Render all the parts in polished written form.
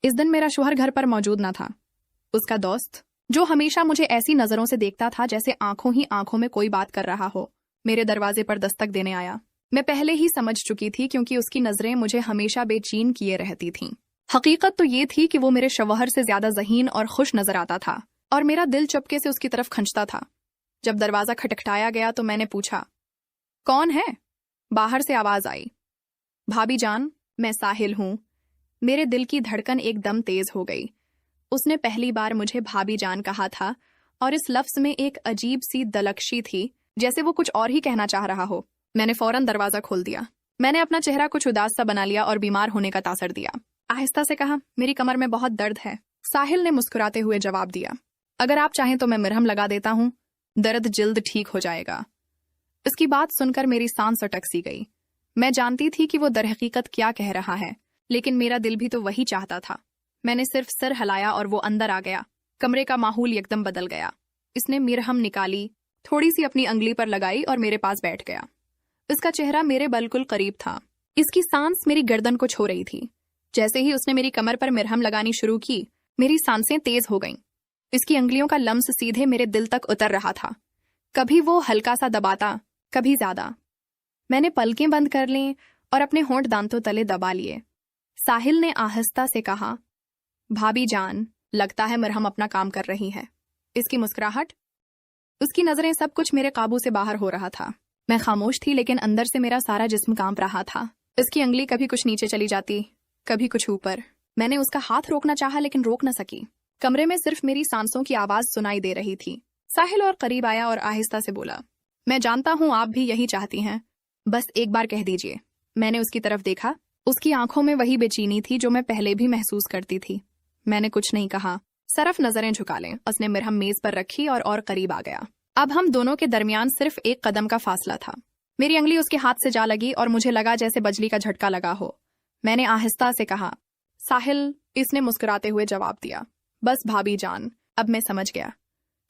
इस दिन मेरा शौहर घर पर मौजूद न था। उसका दोस्त, जो हमेशा मुझे ऐसी नजरों से देखता था जैसे आंखों ही आंखों में कोई बात कर रहा हो, मेरे दरवाजे पर दस्तक देने आया। मैं पहले ही समझ चुकी थी क्योंकि उसकी नजरें मुझे हमेशा बेचैन किए रहती थीं। हकीकत तो ये थी कि वो मेरे शौहर से ज्यादा ज़हीन और खुश नजर आता था और मेरा दिल चुपके से उसकी तरफ खंचता था। जब दरवाजा खटखटाया गया तो मैंने पूछा, कौन है? बाहर से आवाज आई, भाभी जान, मैं साहिल हूं। मेरे दिल की धड़कन एकदम तेज हो गई। उसने पहली बार मुझे भाभी जान कहा था और इस लफ्ज में एक अजीब सी दलकशी थी, जैसे वो कुछ और ही कहना चाह रहा हो। मैंने फौरन दरवाजा खोल दिया। मैंने अपना चेहरा कुछ उदास सा बना लिया और बीमार होने का तासर दिया। आहिस्ता से कहा, मेरी कमर में बहुत दर्द है। साहिल ने मुस्कुराते हुए जवाब दिया, अगर आप चाहें तो मैं मरहम लगा देता हूं, दर्द जल्द ठीक हो जाएगा। इसकी बात सुनकर मेरी सांस अटक सी गई। मैं जानती थी कि वो दरहकीकत क्या कह रहा है, लेकिन मेरा दिल भी तो वही चाहता था। मैंने सिर्फ सिर हिलाया और वो अंदर आ गया। कमरे का माहौल एकदम बदल गया। इसने मरहम निकाली, थोड़ी सी अपनी अंगली पर लगाई और मेरे पास बैठ गया। इसका चेहरा मेरे बिल्कुल करीब था। इसकी सांस मेरी गर्दन को छू रही थी। जैसे ही उसने मेरी कमर पर मरहम लगानी शुरू की, मेरी सांसें तेज हो गईं। इसकी अंगलियों का लम्स सीधे मेरे दिल तक उतर रहा था। कभी वो हल्का सा दबाता, कभी ज्यादा। मैंने पलकें बंद कर लीं और अपने होंठ दांतों तले दबा लिए। साहिल ने आहिस्ता से कहा, भाभी जान, लगता है मरहम अपना काम कर रही है। इसकी मुस्कुराहट, उसकी नजरें, सब कुछ मेरे काबू से बाहर हो रहा था। मैं खामोश थी, लेकिन अंदर से मेरा सारा जिस्म कांप रहा था। इसकी अंगली कभी कुछ नीचे चली जाती, कभी कुछ ऊपर। मैंने उसका हाथ रोकना चाहा, लेकिन रोक न सकी। कमरे में सिर्फ मेरी सांसों की आवाज सुनाई दे रही थी। साहिल और करीब आया और आहिस्ता से बोला, मैं जानता हूं आप भी यही चाहती हैं, बस एक बार कह दीजिए। मैंने उसकी तरफ देखा। उसकी आंखों में वही बेचैनी थी जो मैं पहले भी महसूस करती थी। मैंने कुछ नहीं कहा, सिर्फ नजरें झुका लें। उसने मरहम मेज पर रखी और करीब आ गया। अब हम दोनों के दरमियान सिर्फ एक कदम का फासला था। मेरी अंगली उसके हाथ से जा लगी और मुझे लगा जैसे बिजली का झटका लगा हो। मैंने आहिस्ता से कहा, साहिल। इसने मुस्कुराते हुए जवाब दिया, बस भाभी जान, अब मैं समझ गया।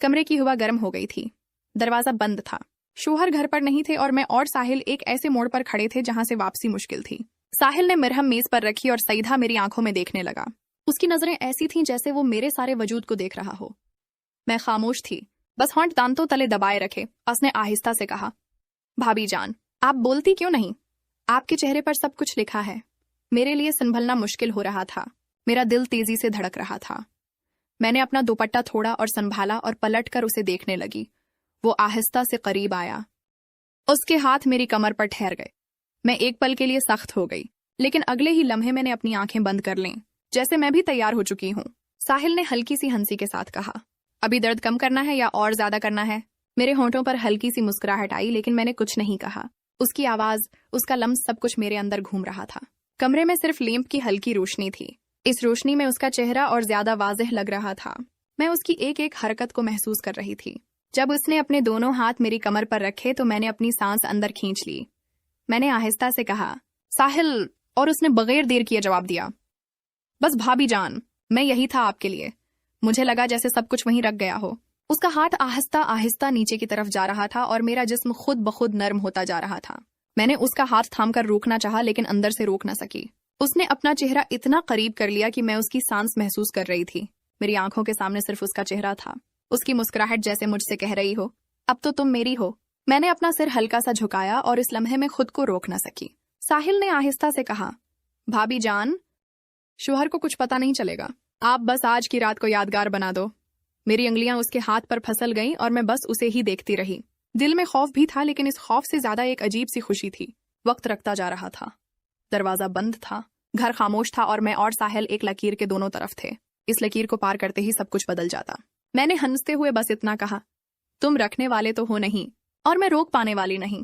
कमरे की हवा गर्म हो गई थी। दरवाजा बंद था। शौहर घर पर नहीं थे और मैं और साहिल एक ऐसे मोड़ पर खड़े थे जहां से वापसी मुश्किल थी। साहिल ने मरहम मेज पर रखी और सीधा मेरी आंखों में देखने लगा। उसकी नजरें ऐसी थीं जैसे वो मेरे सारे वजूद को देख रहा हो। मैं खामोश थी, बस होंठ दांतों तले दबाए रखे। उसने आहिस्ता से कहा, भाभी जान, आप बोलती क्यों नहीं? आपके चेहरे पर सब कुछ लिखा है। मेरे लिए संभलना मुश्किल हो रहा था। मेरा दिल तेजी से धड़क रहा था। मैंने अपना दुपट्टा थोड़ा और संभाला और पलटकर उसे देखने लगी। वो आहिस्ता से करीब आया। उसके हाथ मेरी कमर पर ठहर गए। मैं एक पल के लिए सख्त हो गई, लेकिन अगले ही लम्हे मैंने अपनी आंखें बंद कर लीं, जैसे मैं भी तैयार हो चुकी हूँ। साहिल ने हल्की सी हंसी के साथ कहा, अभी दर्द कम करना है या और ज्यादा करना है? मेरे होंठों पर हल्की सी मुस्कुराहट आई, लेकिन मैंने कुछ नहीं कहा। उसकी आवाज, उसका लम्स, सब कुछ मेरे अंदर घूम रहा था। कमरे में सिर्फ लैंप की हल्की रोशनी थी। इस रोशनी में उसका चेहरा और ज्यादा वाज़ेह लग रहा था। मैं उसकी एक एक हरकत को महसूस कर रही थी। जब उसने अपने दोनों हाथ मेरी कमर पर रखे तो मैंने अपनी सांस अंदर खींच ली। मैंने आहिस्ता से कहा, साहिल, और उसने बगैर देर किए जवाब दिया, बस भाभी जान, मैं यही था आपके लिए। मुझे लगा जैसे सब कुछ वहीं रख गया हो। उसका हाथ आहिस्ता आहिस्ता नीचे की तरफ जा रहा था और मेरा जिस्म खुद ब खुद नर्म होता जा रहा था। मैंने उसका हाथ थामकर रोकना चाहा, लेकिन अंदर से रोक न सकी। उसने अपना चेहरा इतना करीब कर लिया कि मैं उसकी सांस महसूस कर रही थी। मेरी आंखों के सामने सिर्फ उसका चेहरा था। उसकी मुस्कुराहट जैसे मुझसे कह रही हो, अब तो तुम मेरी हो। मैंने अपना सिर हल्का सा झुकाया और इस लम्हे में खुद को रोक न सकी। साहिल ने आहिस्ता से कहा, भाभी जान, शौहर को कुछ पता नहीं चलेगा। आप बस आज की रात को यादगार बना दो। मेरी अंगलियां उसके हाथ पर फंसल गईं और मैं बस उसे ही देखती रही। दिल में खौफ भी था, लेकिन इस खौफ से ज्यादा एक अजीब सी खुशी थी। वक्त रखता जा रहा था। दरवाजा बंद था। घर खामोश था और मैं और साहिल एक लकीर के दोनों तरफ थे। इस लकीर को पार करते ही सब कुछ बदल जाता। मैंने हंसते हुए बस इतना कहा, तुम रखने वाले तो हो नहीं और मैं रोक पाने वाली नहीं।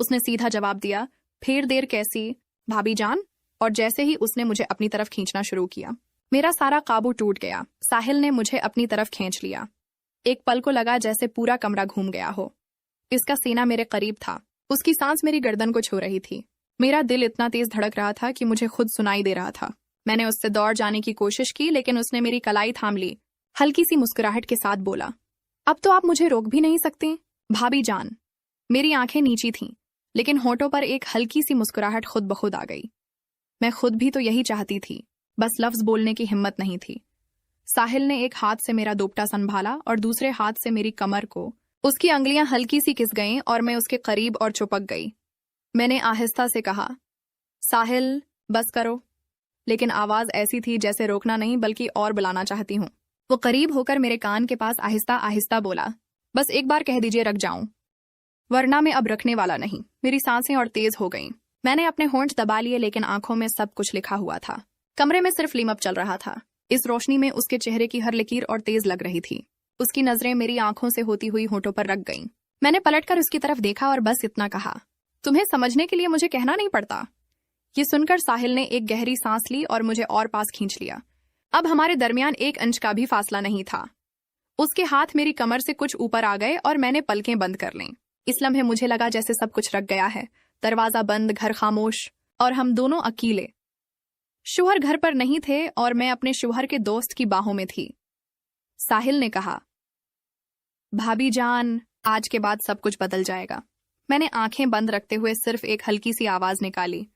उसने सीधा जवाब दिया, फिर देर कैसी भाभी जान। और जैसे ही उसने मुझे अपनी तरफ खींचना शुरू किया, मेरा सारा काबू टूट गया। साहिल ने मुझे अपनी तरफ खींच लिया। एक पल को लगा जैसे पूरा कमरा घूम गया हो। इसका सीना मेरे करीब था। उसकी सांस मेरी गर्दन को छू रही थी। मेरा दिल इतना तेज धड़क रहा था कि मुझे खुद सुनाई दे रहा था। मैंने उससे दौड़ जाने की कोशिश की, लेकिन उसने मेरी कलाई थाम ली। हल्की सी मुस्कुराहट के साथ बोला, अब तो आप मुझे रोक भी नहीं सकती भाभी जान। मेरी आंखें नीची थीं, लेकिन होठों पर एक हल्की सी मुस्कुराहट खुद ब खुद आ गई। मैं खुद भी तो यही चाहती थी। बस लफ्ज बोलने की हिम्मत नहीं थी। साहिल ने एक हाथ से मेरा दोपटा संभाला और दूसरे हाथ से मेरी कमर को। उसकी अंगलियां हल्की सी खिस गईं और मैं उसके करीब और चिपक गई। मैंने आहिस्ता से कहा, साहिल बस करो, लेकिन आवाज ऐसी थी जैसे रोकना नहीं बल्कि और बुलाना चाहती हूँ। वो करीब होकर मेरे कान के पास आहिस्ता आहिस्ता बोला, बस एक बार कह दीजिए रख जाऊं, वरना मैं अब रखने वाला नहीं। मेरी सांसें और तेज हो गईं। मैंने अपने होंठ दबा लिए, लेकिन आंखों में सब कुछ लिखा हुआ था। कमरे में सिर्फ लीमअप चल रहा था। इस रोशनी में उसके चेहरे की हर लकीर और तेज लग रही थी। उसकी नजरें मेरी आंखों से होती हुई होठों पर रख गईं। मैंने पलटकर उसकी तरफ देखा और बस इतना कहा, तुम्हें समझने के लिए मुझे कहना नहीं पड़ता। ये सुनकर साहिल ने एक गहरी सांस ली और मुझे और पास खींच लिया। अब हमारे दरमियान 1 इंच का भी फासला नहीं था। उसके हाथ मेरी कमर से कुछ ऊपर आ गए और मैंने पलकें बंद कर लीं। इस लम्हे मुझे लगा जैसे सब कुछ रख गया है। दरवाजा बंद, घर खामोश और हम दोनों अकेले। शौहर घर पर नहीं थे और मैं अपने शौहर के दोस्त की बाहों में थी। साहिल ने कहा, भाभी जान, आज के बाद सब कुछ बदल जाएगा। मैंने आंखें बंद रखते हुए सिर्फ एक हल्की सी आवाज निकाली,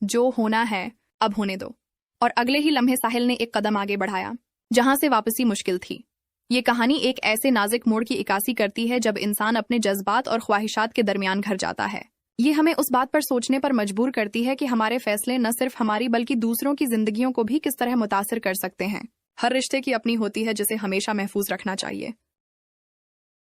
जो होना है अब होने दो। और अगले ही लम्हे साहिल ने एक कदम आगे बढ़ाया, जहां से वापसी मुश्किल थी। ये कहानी एक ऐसे नाजुक मोड़ की इक्कासी करती है जब इंसान अपने जज्बात और ख्वाहिशात के दरमियान घर जाता है। ये हमें उस बात पर सोचने पर मजबूर करती है कि हमारे फैसले न सिर्फ हमारी बल्कि दूसरों की जिंदगियों को भी किस तरह मुतासिर कर सकते हैं। हर रिश्ते की अपनी होती है जिसे हमेशा महफूज रखना चाहिए।